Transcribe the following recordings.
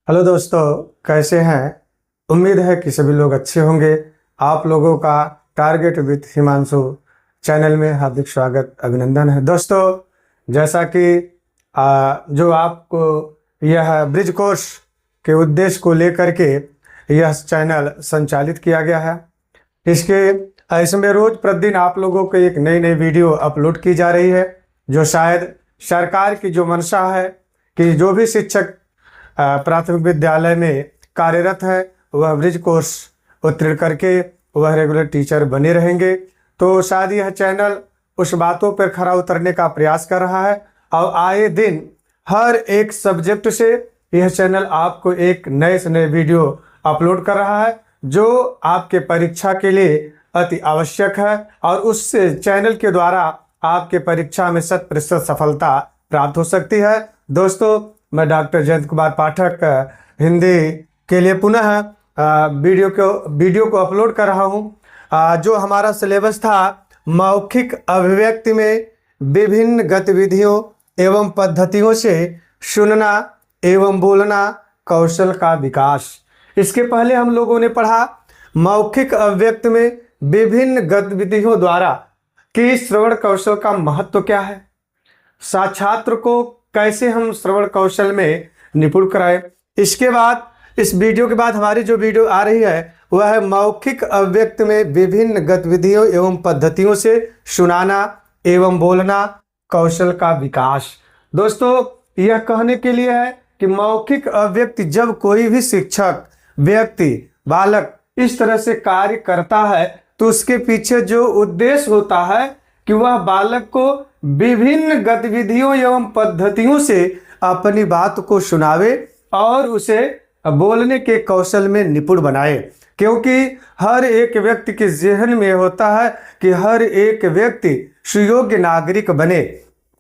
Hello दोस्तों, कैसे हैं। उम्मीद है कि सभी लोग अच्छे होंगे। आप लोगों का टारगेट विद हिमांशु चैनल में हार्दिक स्वागत अभिनंदन है। दोस्तों, जैसा कि जो आपको यह ब्रिज कोर्स के उद्देश्य को लेकर के यह चैनल संचालित किया गया है, इसमें रोज प्रतिदिन आप लोगों को एक नई नई वीडियो अपलोड की जा रही है, जो शायद सरकार की जो मंशा है कि जो भी शिक्षक प्राथमिक विद्यालय में कार्यरत है वह ब्रिज कोर्स उत्तीर्ण करके वह रेगुलर टीचर बने रहेंगे। तो शायद यह चैनल उस बातों पर खरा उतरने का प्रयास कर रहा है और आए दिन हर एक सब्जेक्ट से यह चैनल आपको एक नए से नए वीडियो अपलोड कर रहा है, जो आपके परीक्षा के लिए अति आवश्यक है और उस चैनल के द्वारा आपके परीक्षा में 100% सफलता प्राप्त हो सकती है। दोस्तों, मैं डॉक्टर जयंत कुमार पाठक हिंदी के लिए पुनः वीडियो को अपलोड कर रहा हूं। जो हमारा सिलेबस था मौखिक अभिव्यक्ति में विभिन्न गतिविधियों एवं पद्धतियों से सुनना एवं बोलना कौशल का विकास। इसके पहले हम लोगों ने पढ़ा मौखिक अभिव्यक्ति में विभिन्न गतिविधियों द्वारा कि श्रवण कौशल का महत्व क्या है, छात्र को कैसे हम श्रवण कौशल में निपुण कराएं। इसके बाद इस वीडियो के बाद हमारी जो वीडियो आ रही है वह है मौखिक अभिव्यक्ति में विभिन्न गतिविधियों एवं पद्धतियों से सुनाना एवं बोलना कौशल का विकास। दोस्तों, यह कहने के लिए है कि मौखिक अभिव्यक्ति जब कोई भी शिक्षक व्यक्ति बालक इस तरह से कार्य करता है तो उसके पीछे जो उद्देश्य होता है कि वह बालक को विभिन्न गतिविधियों एवं पद्धतियों से अपनी बात को सुनावे और उसे बोलने के कौशल में निपुण बनाए। क्योंकि हर एक व्यक्ति के ज़हन में होता है कि हर एक व्यक्ति सुयोग्य नागरिक बने।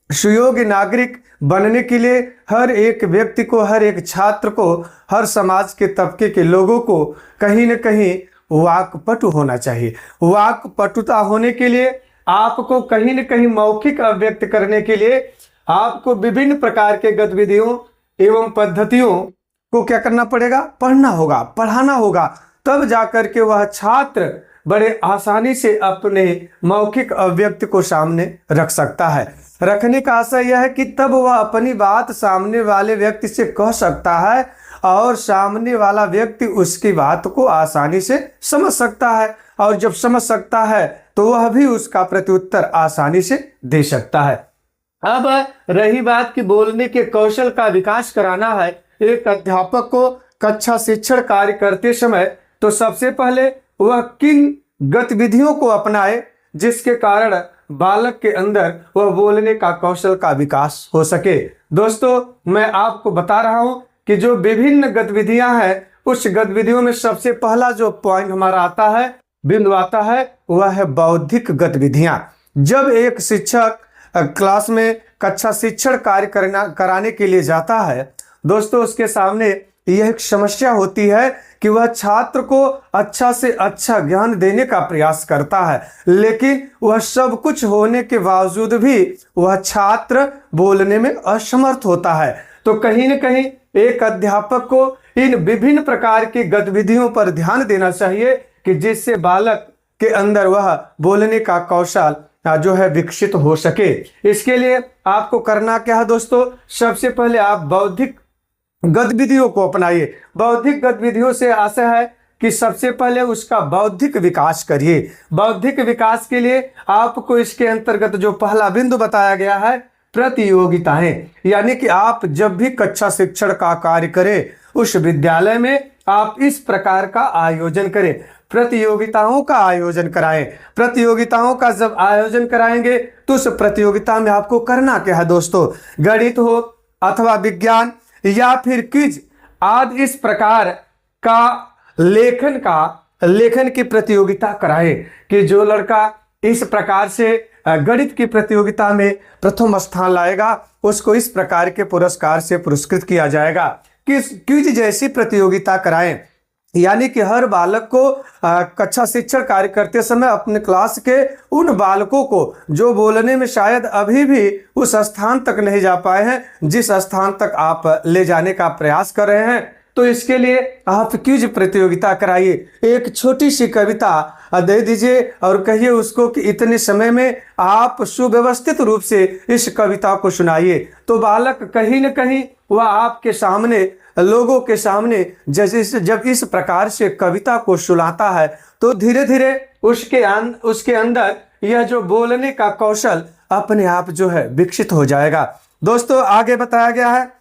सुयोग्य नागरिक बनने के लिए हर एक व्यक्ति को, हर एक छात्र को, हर समाज के तबके के लोगों को कहीं न कहीं वाक्पटु होना चाहिए। वाक्पटुता होने के लिए आपको कहीं न कहीं मौखिक अभिव्यक्त करने के लिए आपको विभिन्न प्रकार के गतिविधियों एवं पद्धतियों को क्या करना पड़ेगा, पढ़ना होगा, पढ़ाना होगा। तब जाकर के वह छात्र बड़े आसानी से अपने मौखिक अभिव्यक्ति को सामने रख सकता है। रखने का आशय यह है कि तब वह अपनी बात सामने वाले व्यक्ति से कह सकता है और सामने वाला व्यक्ति उसकी बात को आसानी से समझ सकता है, और जब समझ सकता है तो वह भी उसका प्रत्युत्तर आसानी से दे सकता है। अब रही बात कि बोलने के कौशल का विकास कराना है एक अध्यापक को कक्षा शिक्षण कार्य करते समय, तो सबसे पहले वह किन गतिविधियों को अपनाए जिसके कारण बालक के अंदर वह बोलने का कौशल का विकास हो सके। दोस्तों, मैं आपको बता रहा हूं कि जो विभिन्न गतिविधियां हैं उस गतिविधियों में सबसे पहला जो पॉइंट हमारा आता है, बिंदु आता है, वह है बौद्धिक गतिविधियां। जब एक शिक्षक क्लास में कक्षा शिक्षण कार्य कराने के लिए जाता है, दोस्तों उसके सामने यह एक समस्या होती है कि वह छात्र को अच्छा से अच्छा ज्ञान देने का प्रयास करता है, लेकिन वह सब कुछ होने के बावजूद भी वह छात्र बोलने में असमर्थ होता है। तो कहीं न कहीं एक अध्यापक को इन विभिन्न प्रकार की गतिविधियों पर ध्यान देना चाहिए कि जिससे बालक के अंदर वह बोलने का कौशल जो है विकसित हो सके। इसके लिए आपको करना क्या है दोस्तों, सबसे पहले आप बौद्धिक गतिविधियों को अपनाइए। बौद्धिक गतिविधियों से आशय है कि सबसे पहले उसका बौद्धिक विकास करिए। बौद्धिक विकास के लिए आपको इसके अंतर्गत जो पहला बिंदु बताया गया है, प्रतियोगिताएं, यानी कि आप जब भी कक्षा शिक्षण का कार्य करें उस विद्यालय में आप इस प्रकार का आयोजन करें, प्रतियोगिताओं का आयोजन कराएं। प्रतियोगिताओं का जब आयोजन कराएंगे तो उस प्रतियोगिता में आपको करना क्या है दोस्तों, गणित हो अथवा विज्ञान या फिर क्विज आदि इस प्रकार का लेखन की प्रतियोगिता कराएं कि जो लड़का इस प्रकार से गणित की प्रतियोगिता में प्रथम स्थान लाएगा उसको इस प्रकार के पुरस्कार से पुरस्कृत किया जाएगा। क्विज जैसी प्रतियोगिता कराएं, यानी कि हर बालक को कक्षा शिक्षण कार्य करते समय अपने क्लास के उन बालकों को जो बोलने में शायद अभी भी उस स्थान तक नहीं जा पाए हैं जिस स्थान तक आप ले जाने का प्रयास कर रहे हैं, तो इसके लिए आप क्विज प्रतियोगिता कराइए। एक छोटी सी कविता दे दीजिए और कहिए उसको कि इतने समय में आप सुव्यवस्थित रूप से इस कविता को सुनाइए। तो बालक कहीं न कहीं वह आपके सामने, लोगों के सामने जब इस प्रकार से कविता को सुनाता है तो धीरे धीरे उसके अंदर यह जो बोलने का कौशल अपने आप जो है विकसित हो जाएगा। दोस्तों आगे बताया गया है,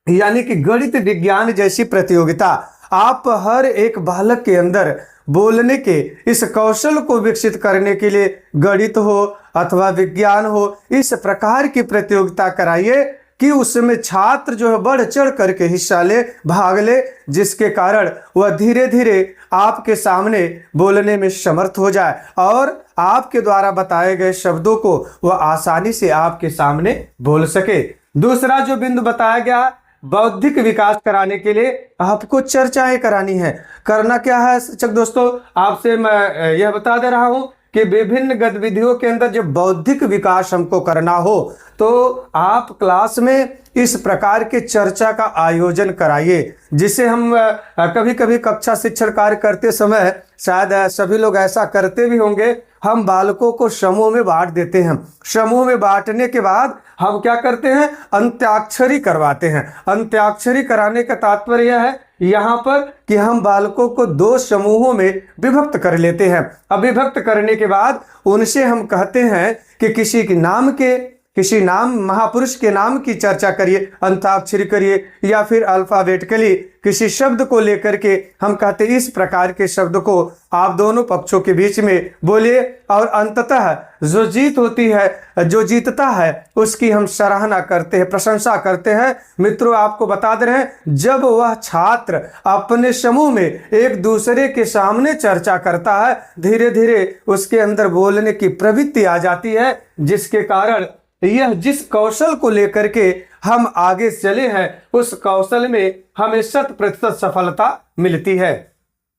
यानी कि गणित विज्ञान जैसी प्रतियोगिता आप हर एक बालक के अंदर बोलने के इस कौशल को विकसित करने के लिए गणित हो अथवा विज्ञान हो, इस प्रकार की प्रतियोगिता कराइए कि उसमें छात्र जो है बढ़ चढ़ करके हिस्सा ले, भाग ले, जिसके कारण वह धीरे धीरे आपके सामने बोलने में समर्थ हो जाए और आपके द्वारा बताए गए शब्दों को वह आसानी से आपके सामने बोल सके। दूसरा जो बिंदु बताया गया, बौद्धिक विकास कराने के लिए आपको चर्चाएं करानी है। करना क्या है शिक्षक दोस्तों, आपसे मैं यह बता दे रहा हूं कि विभिन्न गतिविधियों के अंदर जब बौद्धिक विकास हमको करना हो तो आप क्लास में इस प्रकार के चर्चा का आयोजन कराइए, जिसे हम कभी कभी कक्षा शिक्षण कार्य करते समय शायद सभी लोग ऐसा करते भी होंगे, हम बालकों को समूह में बांट देते हैं। समूह में बांटने के बाद हम क्या करते हैं, अंत्याक्षरी करवाते हैं। अंत्याक्षरी कराने का तात्पर्य यह है यहाँ पर कि हम बालकों को 2 समूहों में विभक्त कर लेते हैं। अब विभक्त करने के बाद उनसे हम कहते हैं कि किसी नाम महापुरुष के नाम की चर्चा करिए, अंताक्षरी करिए, या फिर अल्फाबेटिकली किसी शब्द को लेकर के हम कहते हैं इस प्रकार के शब्द को आप दोनों पक्षों के बीच में बोलिए और अंततः जो जीतता है उसकी हम सराहना करते हैं, प्रशंसा करते हैं। मित्रों आपको बता दे रहे हैं, जब वह छात्र अपने समूह में एक दूसरे के सामने चर्चा करता है, धीरे धीरे उसके अंदर बोलने की प्रवृत्ति आ जाती है, जिसके कारण यह जिस कौशल को लेकर के हम आगे चले हैं उस कौशल में हमें 100% सफलता मिलती है।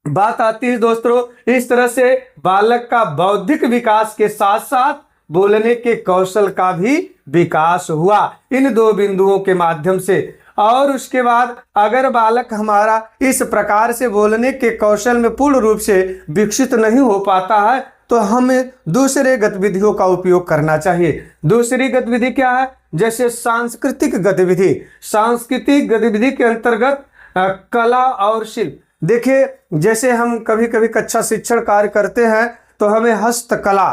बात आती है दोस्तों, इस तरह से बालक का बौद्धिक विकास के साथ साथ बोलने के कौशल का भी विकास हुआ इन 2 बिंदुओं के माध्यम से। और उसके बाद अगर बालक हमारा इस प्रकार से बोलने के कौशल में पूर्ण रूप से विकसित नहीं हो पाता है तो हमें दूसरे गतिविधियों का उपयोग करना चाहिए। दूसरी गतिविधि क्या है, जैसे सांस्कृतिक गतिविधि। सांस्कृतिक गतिविधि के अंतर्गत कला और शिल्प। देखिए जैसे हम कभी कभी कक्षा शिक्षण कार्य करते हैं तो हमें हस्तकला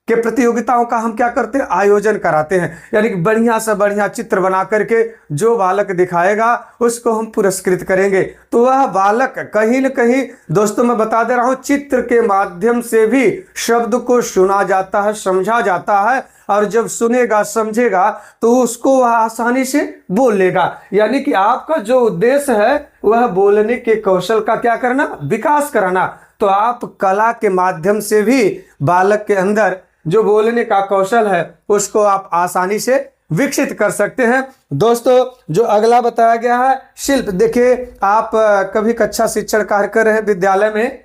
के प्रतियोगिताओं का हम क्या करते हैं, आयोजन कराते हैं। यानी कि बढ़िया से बढ़िया चित्र बना करके जो बालक दिखाएगा उसको हम पुरस्कृत करेंगे। तो वह बालक कहीं न कहीं, दोस्तों मैं बता दे रहा हूं, चित्र के माध्यम से भी शब्द को सुना जाता है, समझा जाता है, और जब सुनेगा समझेगा तो उसको वह आसानी से बोल लेगा। यानी कि आपका जो उद्देश्य है वह बोलने के कौशल का क्या करना, विकास कराना। तो आप कला के माध्यम से भी बालक के अंदर जो बोलने का कौशल है उसको आप आसानी से विकसित कर सकते हैं। दोस्तों जो अगला बताया गया है, शिल्प। देखिए आप कभी कक्षा शिक्षण कार्य कर रहे हैं विद्यालय में,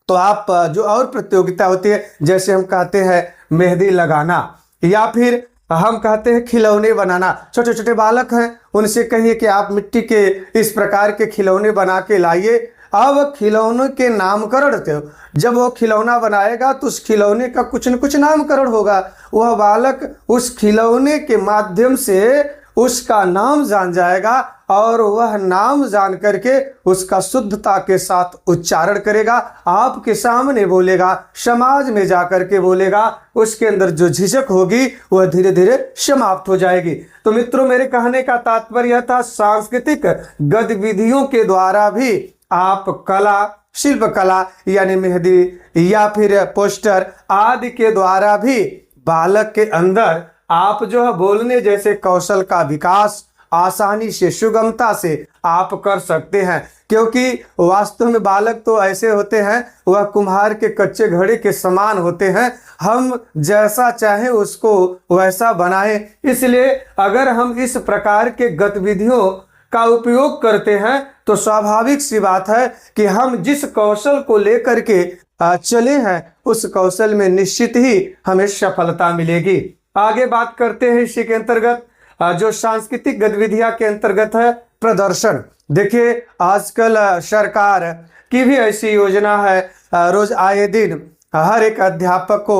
तो आप जो और प्रतियोगिता होती है, जैसे हम कहते हैं मेहंदी लगाना, या फिर हम कहते हैं खिलौने बनाना। छोटे छोटे बालक हैं, उनसे कहिए कि आप मिट्टी के इस प्रकार के खिलौने बना के लाइए। अब खिलौनों के नामकरण थे, जब वो खिलौना बनाएगा तो उस खिलौने का कुछ न कुछ नामकरण होगा। वह बालक उस खिलौने के माध्यम से उसका नाम जान जाएगा और वह नाम जान करके उसका शुद्धता के साथ उच्चारण करेगा, आपके सामने बोलेगा, समाज में जा करके बोलेगा। उसके अंदर जो झिझक होगी वह धीरे धीरे समाप्त हो जाएगी। तो मित्रों मेरे कहने का तात्पर्य था, सांस्कृतिक गतिविधियों के द्वारा भी आप कला, शिल्प कला यानी मेहंदी या फिर पोस्टर आदि के द्वारा भी बालक के अंदर आप जो है बोलने जैसे कौशल का विकास आसानी से, सुगमता से आप कर सकते हैं। क्योंकि वास्तव में बालक तो ऐसे होते हैं, वह कुम्हार के कच्चे घड़े के समान होते हैं, हम जैसा चाहें उसको वैसा बनाएं। इसलिए अगर हम इस प्रकार के गतिविधियों का उपयोग करते हैं तो स्वाभाविक सी बात है कि हम जिस कौशल को लेकर के चले हैं उस कौशल में निश्चित ही हमें सफलता मिलेगी। आगे बात करते हैं इसी के अंतर्गत जो सांस्कृतिक गतिविधियां के अंतर्गत है प्रदर्शन। देखिए आजकल सरकार की भी ऐसी योजना है, रोज आए दिन हर एक अध्यापक को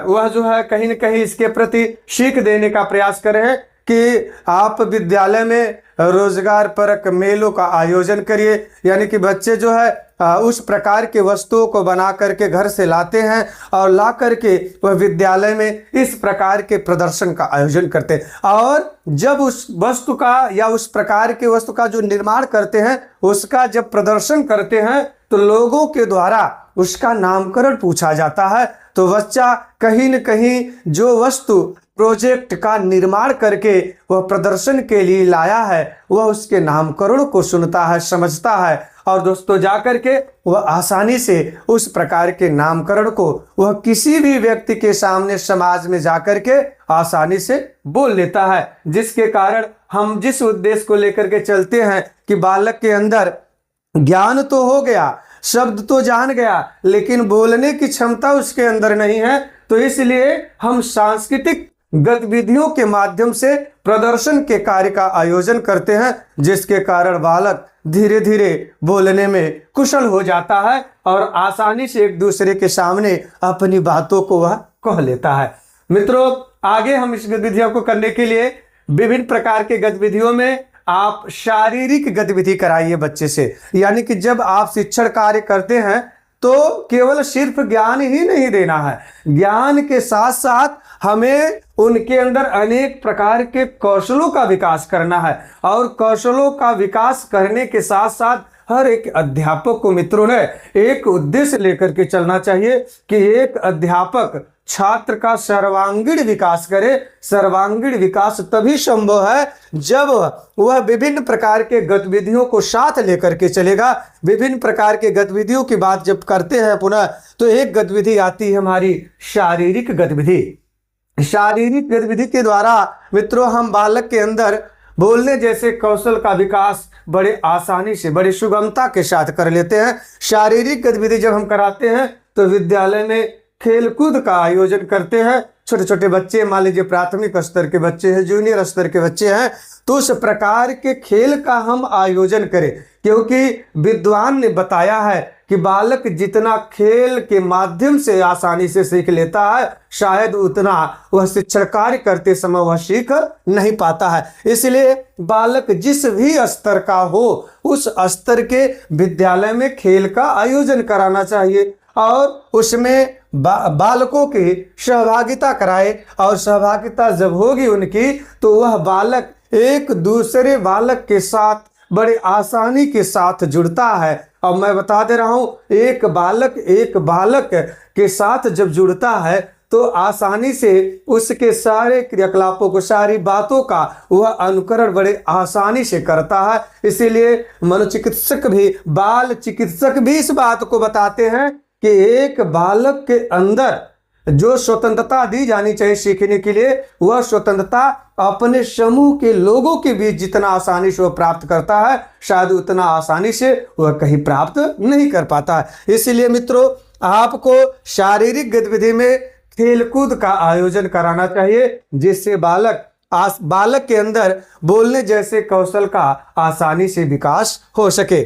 वह जो है कहीं न कहीं इसके प्रति सीख देने का प्रयास कर रहे हैं कि आप विद्यालय में रोजगार परक मेलों का आयोजन करिए। यानी कि बच्चे जो है उस प्रकार के वस्तुओं को बना करके घर से लाते हैं और ला करके वह विद्यालय में इस प्रकार के प्रदर्शन का आयोजन करते हैं। और जब उस वस्तु का या उस प्रकार के वस्तु का जो निर्माण करते हैं उसका जब प्रदर्शन करते हैं तो लोगों के द्वारा उसका नामकरण पूछा जाता है। तो बच्चा कहीं न कहीं जो वस्तु प्रोजेक्ट का निर्माण करके वह प्रदर्शन के लिए लाया है वह उसके नामकरण को सुनता है, समझता है और दोस्तों जाकर के वह आसानी से उस प्रकार के नामकरण को वह किसी भी व्यक्ति के सामने समाज में जाकर के आसानी से बोल लेता है। जिसके कारण हम जिस उद्देश्य को लेकर के चलते हैं कि बालक के अंदर ज्ञान तो हो गया, शब्द तो जान गया, लेकिन बोलने की क्षमता उसके अंदर नहीं है, तो इसलिए हम सांस्कृतिक गतिविधियों के माध्यम से प्रदर्शन के कार्य का आयोजन करते हैं, जिसके कारण बालक धीरे धीरे बोलने में कुशल हो जाता है और आसानी से एक दूसरे के सामने अपनी बातों को वह कह लेता है। मित्रों, आगे हम इस गतिविधियों को करने के लिए विभिन्न प्रकार के गतिविधियों में आप शारीरिक गतिविधि कराइए बच्चे से। यानी कि जब आप शिक्षण कार्य करते हैं तो केवल सिर्फ ज्ञान ही नहीं देना है, ज्ञान के साथ साथ हमें उनके अंदर अनेक प्रकार के कौशलों का विकास करना है। और कौशलों का विकास करने के साथ साथ हर एक अध्यापक को मित्रों ने एक उद्देश्य लेकर के चलना चाहिए कि एक अध्यापक छात्र का सर्वांगीण विकास करे। सर्वांगीण विकास तभी संभव है जब वह विभिन्न प्रकार के गतिविधियों को साथ लेकर के चलेगा। विभिन्न प्रकार के गतिविधियों की बात जब करते हैं पुनः तो एक गतिविधि आती है हमारी शारीरिक गतिविधि। शारीरिक गतिविधि के द्वारा मित्रों हम बालक के अंदर बोलने जैसे कौशल का विकास बड़े आसानी से, बड़ी सुगमता के साथ कर लेते हैं। शारीरिक गतिविधि जब हम कराते हैं तो विद्यालय में खेलकूद का आयोजन करते हैं। छोटे छोटे बच्चे, मान लीजिए प्राथमिक स्तर के बच्चे हैं, जूनियर स्तर के बच्चे हैं, तो उस प्रकार के खेल का हम आयोजन करें, क्योंकि विद्वान ने बताया है कि बालक जितना खेल के माध्यम से आसानी से सीख लेता है शायद उतना वह शिक्षण कार्य करते समय वह सीख नहीं पाता है। इसलिए बालक जिस भी स्तर का हो उस स्तर के विद्यालय में खेल का आयोजन कराना चाहिए और उसमें बालकों की सहभागिता कराए। और सहभागिता जब होगी उनकी तो वह बालक एक दूसरे बालक के साथ बड़े आसानी के साथ जुड़ता है। और मैं बता दे रहा हूं, एक बालक के साथ जब जुड़ता है तो आसानी से उसके सारे क्रियाकलापों को, सारी बातों का वह अनुकरण बड़े आसानी से करता है। इसीलिए मनोचिकित्सक भी, बाल चिकित्सक भी इस बात को बताते हैं कि एक बालक के अंदर जो स्वतंत्रता दी जानी चाहिए सीखने के लिए, वह स्वतंत्रता अपने समूह के लोगों के बीच जितना आसानी से वह प्राप्त करता है शायद उतना आसानी से वह कहीं प्राप्त नहीं कर पाता है। इसलिए मित्रों आपको शारीरिक गतिविधि में खेलकूद का आयोजन कराना चाहिए, जिससे बालक के अंदर बोलने जैसे कौशल का आसानी से विकास हो सके।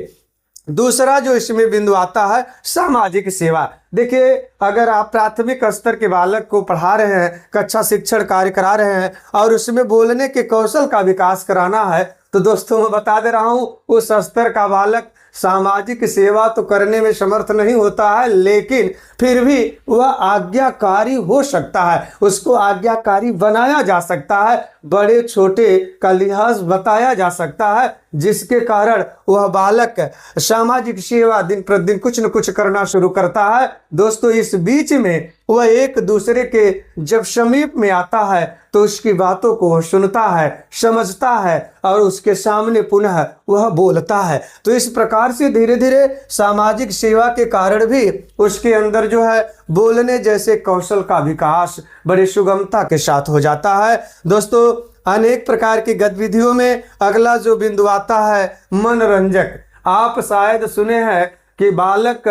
दूसरा जो इसमें बिंदु आता है सामाजिक सेवा। देखिए अगर आप प्राथमिक स्तर के बालक को पढ़ा रहे हैं, कक्षा शिक्षण कार्य करा रहे हैं और उसमें बोलने के कौशल का विकास कराना है तो दोस्तों मैं बता दे रहा हूं उस स्तर का बालक सामाजिक सेवा तो करने में समर्थ नहीं होता है, लेकिन फिर भी वह आज्ञाकारी हो सकता है, उसको आज्ञाकारी बनाया जा सकता है, बड़े छोटे का लिहाज बताया जा सकता है, जिसके कारण वह बालक सामाजिक सेवा दिन प्रतिदिन कुछ न कुछ करना शुरू करता है। दोस्तों इस बीच में वह एक दूसरे के जब समीप में आता है तो उसकी बातों को सुनता है, समझता है और उसके सामने पुनः वह बोलता है। तो इस प्रकार से धीरे धीरे सामाजिक सेवा के कारण भी उसके अंदर जो है बोलने जैसे कौशल का विकास बड़ी सुगमता के साथ हो जाता है। दोस्तों अनेक प्रकार की गतिविधियों में अगला जो बिंदु आता है मनोरंजक। आप शायद सुने हैं कि बालक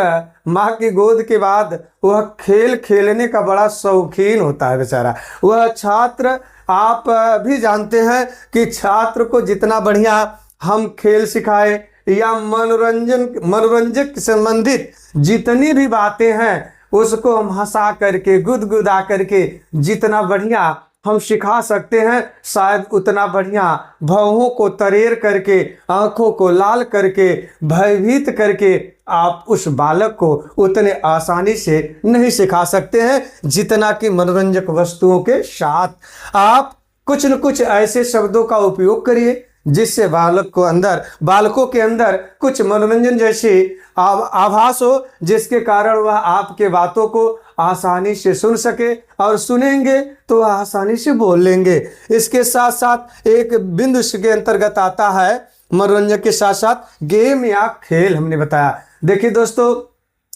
माँ की गोद के बाद वह खेल खेलने का बड़ा शौकीन होता है बेचारा। वह छात्र, आप भी जानते हैं कि छात्र को जितना बढ़िया हम खेल सिखाए या मनोरंजक संबंधित जितनी भी बातें हैं उसको हम हंसा करके गुदगुदा करके जितना बढ़िया हम सिखा सकते हैं, शायद उतना बढ़िया भौहों को तरेर करके, आंखों को लाल करके, भयभीत करके आप उस बालक को उतने आसानी से नहीं सिखा सकते हैं जितना कि मनोरंजक वस्तुओं के साथ। आप कुछ न कुछ ऐसे शब्दों का उपयोग करिए जिससे बालकों के अंदर कुछ मनोरंजन जैसी आभास हो, जिसके कारण वह आपके बातों को आसानी से सुन सके और सुनेंगे तो वह आसानी से बोल लेंगे। इसके साथ साथ एक बिंदु के अंतर्गत आता है मनोरंजन के साथ साथ गेम या खेल। हमने बताया, देखिए दोस्तों,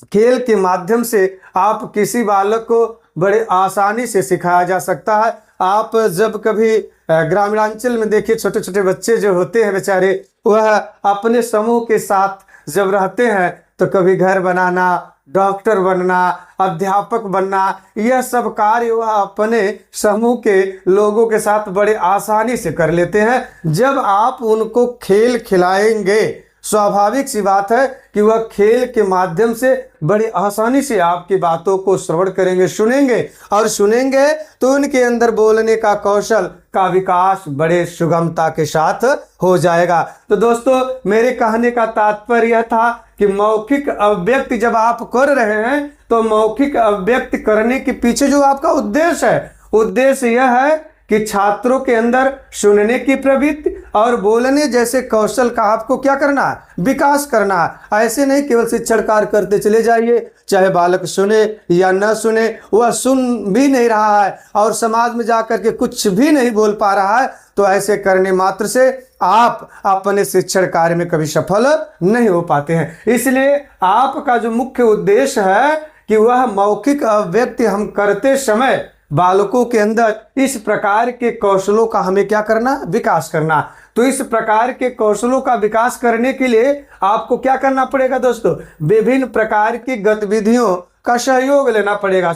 खेल के माध्यम से आप किसी बालक को बड़े आसानी से सिखाया जा सकता है। आप जब कभी ग्रामीणांचल में देखिए, छोटे छोटे बच्चे जो होते हैं बेचारे, वह अपने समूह के साथ जब रहते हैं तो कभी घर बनाना, डॉक्टर बनना, अध्यापक बनना, यह सब कार्य वह अपने समूह के लोगों के साथ बड़े आसानी से कर लेते हैं। जब आप उनको खेल खिलाएंगे, स्वाभाविक सी बात है कि वह खेल के माध्यम से बड़ी आसानी से आपकी बातों को श्रवण करेंगे, सुनेंगे, और सुनेंगे तो उनके अंदर बोलने का कौशल का विकास बड़े सुगमता के साथ हो जाएगा। तो दोस्तों, मेरे कहने का तात्पर्य यह था कि मौखिक अभिव्यक्ति जब आप कर रहे हैं तो मौखिक अभिव्यक्ति करने के पीछे जो आपका उद्देश्य यह है कि छात्रों के अंदर सुनने की प्रवृत्ति और बोलने जैसे कौशल का आपको क्या करना है, विकास करना है। ऐसे नहीं केवल शिक्षण कार्य करते चले जाइए, चाहे बालक सुने या न सुने, वह सुन भी नहीं रहा है और समाज में जाकर के कुछ भी नहीं बोल पा रहा है, तो ऐसे करने मात्र से आप अपने शिक्षण कार्य में कभी सफल नहीं हो पाते हैं। इसलिए आपका जो मुख्य उद्देश्य है कि वह मौखिक अभिव्यक्ति हम करते समय बालकों के अंदर इस प्रकार के कौशलों का हमें क्या करना, विकास करना। तो इस प्रकार के कौशलों का विकास करने के लिए आपको क्या करना पड़ेगा दोस्तों, विभिन्न प्रकार की गतिविधियों का सहयोग लेना पड़ेगा।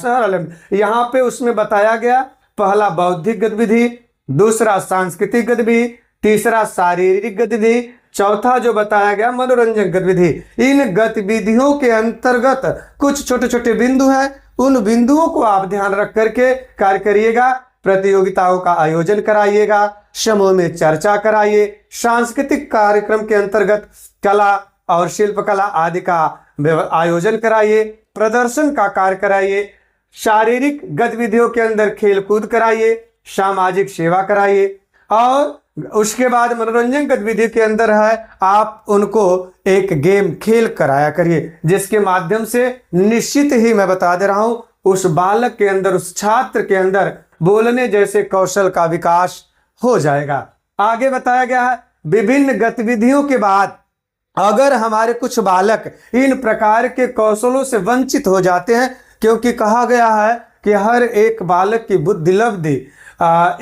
यहाँ पे उसमें बताया गया, पहला बौद्धिक गतिविधि, दूसरा सांस्कृतिक गतिविधि, तीसरा शारीरिक गतिविधि, चौथा जो बताया गया मनोरंजन गतिविधि। इन गतिविधियों के अंतर्गत कुछ छोटे छोटे बिंदु हैं, उन बिंदुओं को आप ध्यान रख करके कार्य करिएगा। प्रतियोगिताओं का आयोजन कराइएगा, समूह में चर्चा कराइए, सांस्कृतिक कार्यक्रम के अंतर्गत कला और शिल्पकला आदि का आयोजन कराइए, प्रदर्शन का कार्य कराइए, शारीरिक गतिविधियों के अंदर खेल कूद कराइए, सामाजिक सेवा कराइए, और उसके बाद मनोरंजन गतिविधि के अंदर है आप उनको एक गेम खेल कराया करिए, जिसके माध्यम से निश्चित ही मैं बता दे रहा हूं उस बालक के अंदर, उस छात्र के अंदर बोलने जैसे कौशल का विकास हो जाएगा। आगे बताया गया है, विभिन्न गतिविधियों के बाद अगर हमारे कुछ बालक इन प्रकार के कौशलों से वंचित हो जाते हैं, क्योंकि कहा गया है कि हर एक बालक की बुद्धि लब्धि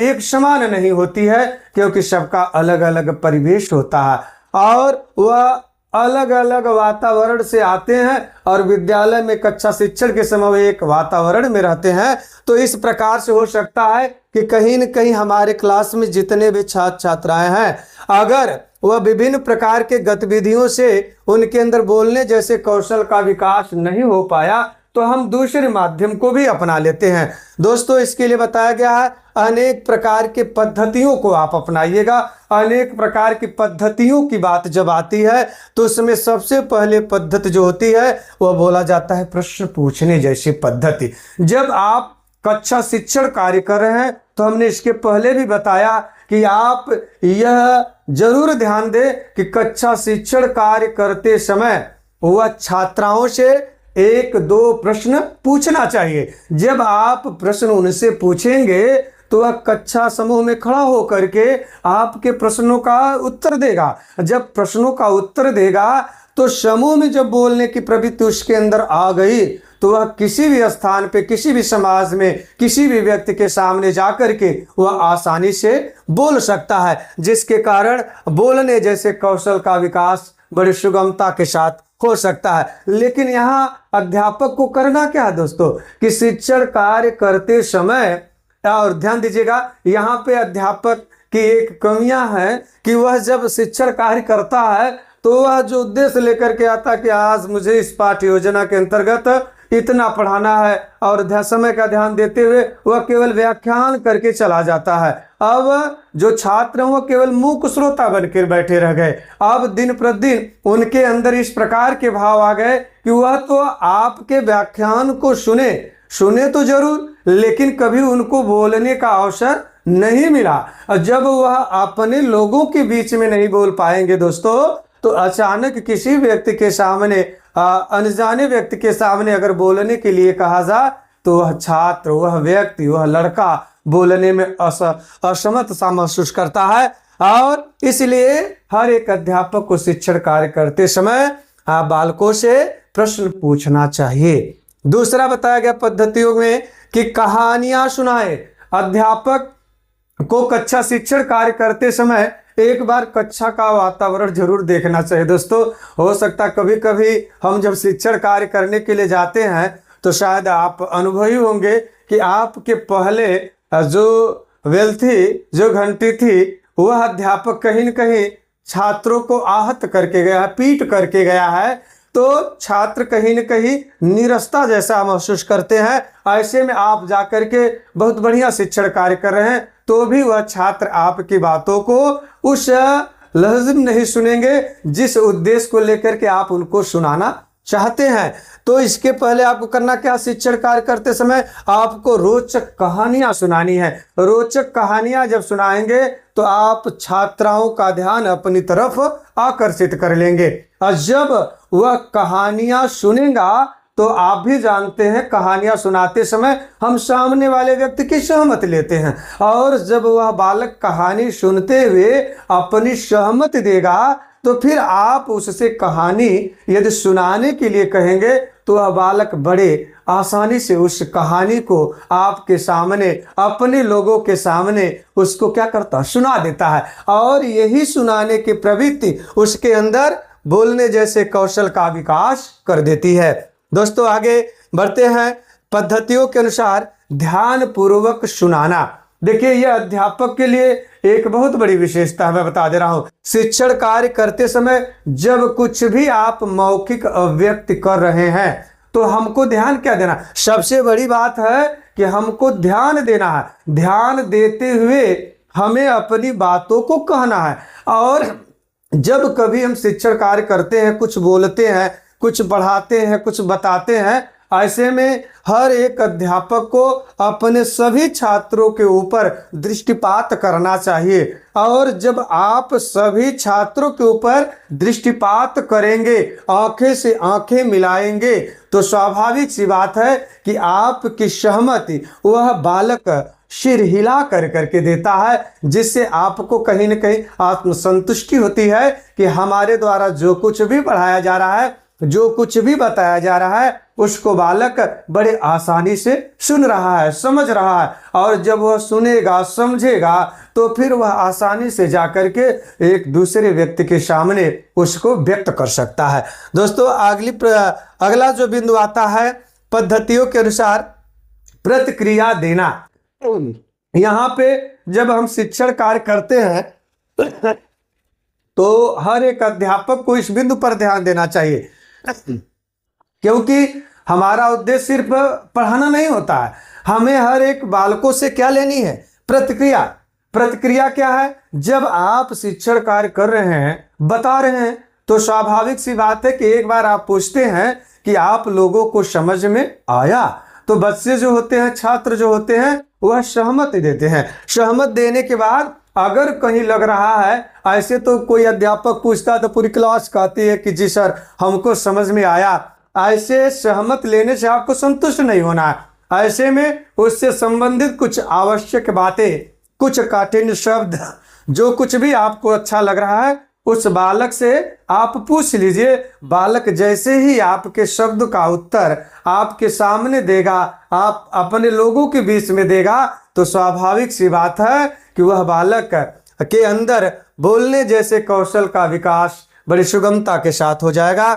एक समान नहीं होती है, क्योंकि सबका अलग अलग परिवेश होता है और वह अलग अलग वातावरण से आते हैं और विद्यालय में कक्षा शिक्षण के समय एक वातावरण में रहते हैं। तो इस प्रकार से हो सकता है कि कहीं न कहीं हमारे क्लास में जितने भी छात्र छात्राएं हैं, अगर वह विभिन्न प्रकार के गतिविधियों से उनके अंदर बोलने जैसे कौशल का विकास नहीं हो पाया, तो हम दूसरे माध्यम को भी अपना लेते हैं। दोस्तों, इसके लिए बताया गया है अनेक प्रकार के पद्धतियों को आप अपनाइएगा। अनेक प्रकार की पद्धतियों की बात जब आती है तो उसमें सबसे पहले पद्धति जो होती है वह बोला जाता है प्रश्न पूछने जैसी पद्धति। जब आप कक्षा शिक्षण कार्य कर रहे हैं तो हमने इसके पहले भी बताया कि आप यह जरूर ध्यान दें कि कक्षा शिक्षण कार्य करते समय वह छात्राओं से 1-2 प्रश्न पूछना चाहिए। जब आप प्रश्न उनसे पूछेंगे तो वह कक्षा समूह में खड़ा होकर के आपके प्रश्नों का उत्तर देगा। जब प्रश्नों का उत्तर देगा तो समूह में जब बोलने की प्रवृत्ति उसके अंदर आ गई तो वह किसी भी स्थान पे, किसी भी समाज में, किसी भी व्यक्ति के सामने जाकर के वह आसानी से बोल सकता है, जिसके कारण बोलने जैसे कौशल का विकास बड़ी सुगमता के साथ हो सकता है। लेकिन यहाँ अध्यापक को करना क्या है दोस्तों, कि शिक्षण कार्य करते समय, और ध्यान दीजिएगा यहाँ पे अध्यापक कि एक कमियां हैं कि वह जब शिक्षण कार्य करता है तो वह जो उद्देश्य लेकर के आता कि आज मुझे इस पाठ्य योजना के अंतर्गत इतना पढ़ाना है और समय का ध्यान देते हुए वह केवल व्याख्यान करके चला जाता है। अब जो छात्र हैं वो केवल मूक श्रोता बनकर बैठे रह गए। अब दिन प्रतिदिन उनके अंदर इस प्रकार के भाव आ गए कि वह तो आपके व्याख्यान को सुने तो जरूर, लेकिन कभी उनको बोलने का अवसर नहीं मिला। जब वह अपने लोगों के बीच में नहीं बोल पाएंगे दोस्तों, तो अचानक किसी व्यक्ति के सामने, अनजाने व्यक्ति के सामने अगर बोलने के लिए कहा जाए तो वह छात्र, वह व्यक्ति, वह लड़का बोलने में असमर्थ सा महसूस करता है। और इसलिए हर एक अध्यापक को शिक्षण कार्य करते समय बालकों से प्रश्न पूछना चाहिए। दूसरा बताया गया पद्धतियों में कि कहानियां सुनाए। अध्यापक को कक्षा शिक्षण कार्य करते समय एक बार कक्षा का वातावरण जरूर देखना चाहिए दोस्तों। हो सकता कभी कभी हम जब शिक्षण कार्य करने के लिए जाते हैं तो शायद आप अनुभवी होंगे कि आपके पहले जो बेल थी, जो घंटी थी, वह अध्यापक कहीं न कहीं छात्रों को आहत करके गया है, पीट करके गया है, तो छात्र कहीं न कहीं निरस्ता जैसा महसूस करते हैं। ऐसे में आप जाकर के बहुत बढ़िया शिक्षण कार्य कर रहे हैं तो भी वह छात्र आपकी बातों को उस लहज़ में नहीं सुनेंगे जिस उद्देश्य को लेकर के आप उनको सुनाना चाहते हैं। तो इसके पहले आपको करना क्या, शिक्षण कार्य करते समय आपको रोचक कहानियां सुनानी है। रोचक कहानियां जब सुनाएंगे तो आप छात्राओं का ध्यान अपनी तरफ आकर्षित कर लेंगे। और जब वह कहानियां सुनेगा तो आप भी जानते हैं कहानियां सुनाते समय हम सामने वाले व्यक्ति की सहमति लेते हैं, और जब वह बालक कहानी सुनते हुए अपनी सहमति देगा तो फिर आप उससे कहानी यदि सुनाने के लिए कहेंगे तो वह बालक बड़े आसानी से उस कहानी को आपके सामने, अपने लोगों के सामने उसको क्या करता, सुना देता है। और यही सुनाने की प्रवृत्ति उसके अंदर बोलने जैसे कौशल का विकास कर देती है। दोस्तों आगे बढ़ते हैं। पद्धतियों के अनुसार ध्यान पूर्वक सुनाना। देखिए यह अध्यापक के लिए एक बहुत बड़ी विशेषता मैं बता दे रहा हूं। शिक्षण कार्य करते समय जब कुछ भी आप मौखिक अभिव्यक्ति कर रहे हैं तो हमको ध्यान क्या देना, सबसे बड़ी बात है कि हमको ध्यान देना है। ध्यान देते हुए हमें अपनी बातों को कहना है। और जब कभी हम शिक्षण कार्य करते हैं, कुछ बोलते हैं, कुछ पढ़ाते हैं, कुछ बताते हैं, ऐसे में हर एक अध्यापक को अपने सभी छात्रों के ऊपर दृष्टिपात करना चाहिए। और जब आप सभी छात्रों के ऊपर दृष्टिपात करेंगे, आंखें से आंखें मिलाएंगे, तो स्वाभाविक सी बात है कि आपकी सहमति वह बालक सिर हिला कर करके देता है, जिससे आपको कहीं न कहीं आत्मसंतुष्टि होती है कि हमारे द्वारा जो कुछ भी पढ़ाया जा रहा है, जो कुछ भी बताया जा रहा है, उसको बालक बड़े आसानी से सुन रहा है, समझ रहा है। और जब वह सुनेगा, समझेगा, तो फिर वह आसानी से जाकर के एक दूसरे व्यक्ति के सामने उसको व्यक्त कर सकता है। दोस्तों अगला जो बिंदु आता है पद्धतियों के अनुसार प्रतिक्रिया देना। यहाँ पे जब हम शिक्षण कार्य करते हैं तो हर एक अध्यापक को इस बिंदु पर ध्यान देना चाहिए, क्योंकि हमारा उद्देश्य सिर्फ पढ़ाना नहीं होता है। हमें हर एक बालकों से क्या लेनी है, प्रतिक्रिया। प्रतिक्रिया क्या है, जब आप शिक्षण कार्य कर रहे हैं, बता रहे हैं, तो स्वाभाविक सी बात है कि एक बार आप पूछते हैं कि आप लोगों को समझ में आया, तो बच्चे जो होते हैं, छात्र जो होते हैं, वह सहमति देते हैं। सहमत देने के बाद अगर कहीं लग रहा है, ऐसे तो कोई अध्यापक पूछता तो पूरी क्लास कहती है कि जी सर हमको समझ में आया, ऐसे सहमत लेने से आपको संतुष्ट नहीं होना है। ऐसे में उससे संबंधित कुछ आवश्यक बातें, कुछ कठिन शब्द, जो कुछ भी आपको अच्छा लग रहा है, उस बालक से आप पूछ लीजिए। बालक जैसे ही आपके शब्द का उत्तर आपके सामने देगा, आप अपने लोगों के बीच में देगा, तो स्वाभाविक सी बात है कि वह बालक के अंदर बोलने जैसे कौशल का विकास बड़ी सुगमता के साथ हो जाएगा।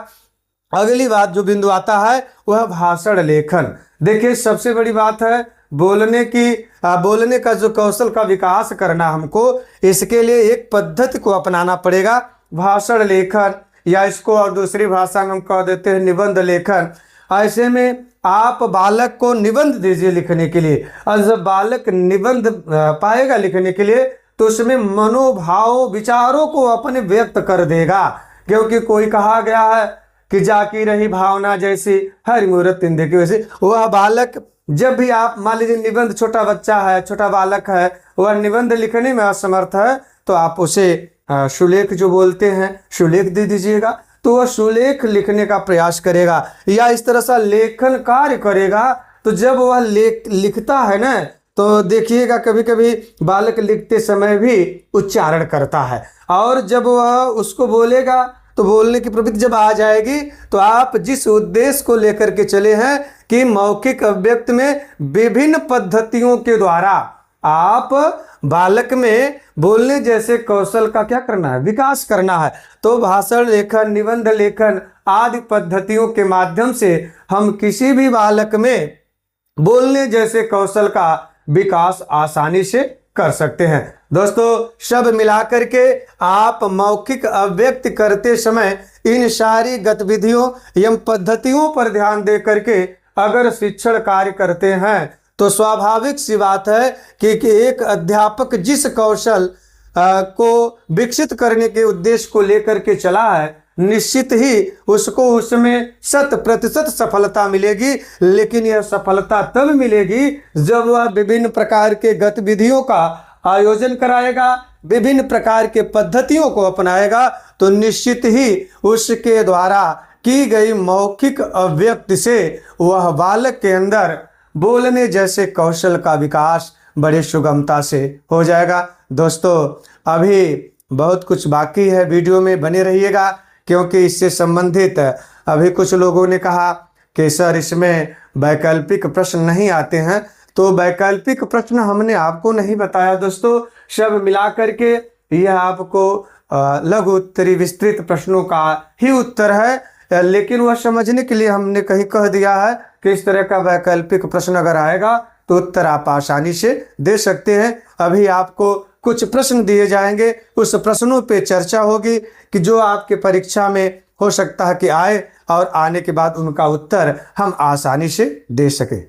अगली बात जो बिंदु आता है वह भाषण लेखन। देखिए सबसे बड़ी बात है बोलने का जो कौशल का विकास करना हमको, इसके लिए एक पद्धति को अपनाना पड़ेगा, भाषण लेखन, या इसको और दूसरी भाषा में हम कह देते हैं निबंध लेखन। ऐसे में आप बालक को निबंध दीजिए लिखने के लिए, और जब बालक निबंध पाएगा लिखने के लिए तो उसमें मनोभाव विचारों को अपने व्यक्त कर देगा। क्योंकि कोई कहा गया है कि जाकी रही भावना जैसी हर मूरत तिन देखी वैसी। वह बालक जब भी आप मान लीजिए निबंध, छोटा बच्चा है, छोटा बालक है, वह निबंध लिखने में असमर्थ है, तो आप उसे सुलेख जो बोलते हैं सुलेख दे दीजिएगा, तो वह सुलेख लिखने का प्रयास करेगा, या इस तरह से लेखन कार्य करेगा। तो जब वह लिखता है ना, तो देखिएगा कभी कभी बालक लिखते समय भी उच्चारण करता है, और जब वह उसको बोलेगा तो बोलने की प्रवृत्ति जब आ जाएगी, तो आप जिस उद्देश्य को लेकर के चले हैं कि मौखिक अभिव्यक्ति में विभिन्न पद्धतियों के द्वारा आप बालक में बोलने जैसे कौशल का क्या करना है, विकास करना है, तो भाषण लेखन, निबंध लेखन आदि पद्धतियों के माध्यम से हम किसी भी बालक में बोलने जैसे कौशल का विकास आसानी से कर सकते हैं। दोस्तों, सब मिलाकर के आप मौखिक अभिव्यक्ति करते समय इन सारी गतिविधियों एवं पद्धतियों पर ध्यान दे करके अगर शिक्षण कार्य करते हैं, तो स्वाभाविक सी बात है कि एक अध्यापक जिस कौशल को विकसित करने के उद्देश्य को लेकर के चला है, निश्चित ही उसको उसमें 100% सफलता मिलेगी। लेकिन यह सफलता तब मिलेगी जब वह विभिन्न प्रकार के गतिविधियों का आयोजन कराएगा, विभिन्न प्रकार के पद्धतियों को अपनाएगा, तो निश्चित ही उसके द्वारा की गई मौखिक अभिव्यक्ति से वह बालक के अंदर बोलने जैसे कौशल का विकास बड़ी सुगमता से हो जाएगा। दोस्तों, अभी बहुत कुछ बाकी है, वीडियो में बने रहिएगा, क्योंकि इससे संबंधित अभी कुछ लोगों ने कहा कि सर इसमें वैकल्पिक प्रश्न नहीं आते हैं, तो वैकल्पिक प्रश्न हमने आपको नहीं बताया दोस्तों, सब मिला करके यह आपको लघु उत्तरी विस्तृत प्रश्नों का ही उत्तर है। लेकिन वह समझने के लिए हमने कहीं कह दिया है कि इस तरह का वैकल्पिक प्रश्न अगर आएगा तो उत्तर आप आसानी से दे सकते हैं। अभी आपको कुछ प्रश्न दिए जाएंगे, उस प्रश्नों पे चर्चा होगी कि जो आपके परीक्षा में हो सकता है कि आए, और आने के बाद उनका उत्तर हम आसानी से दे सकें।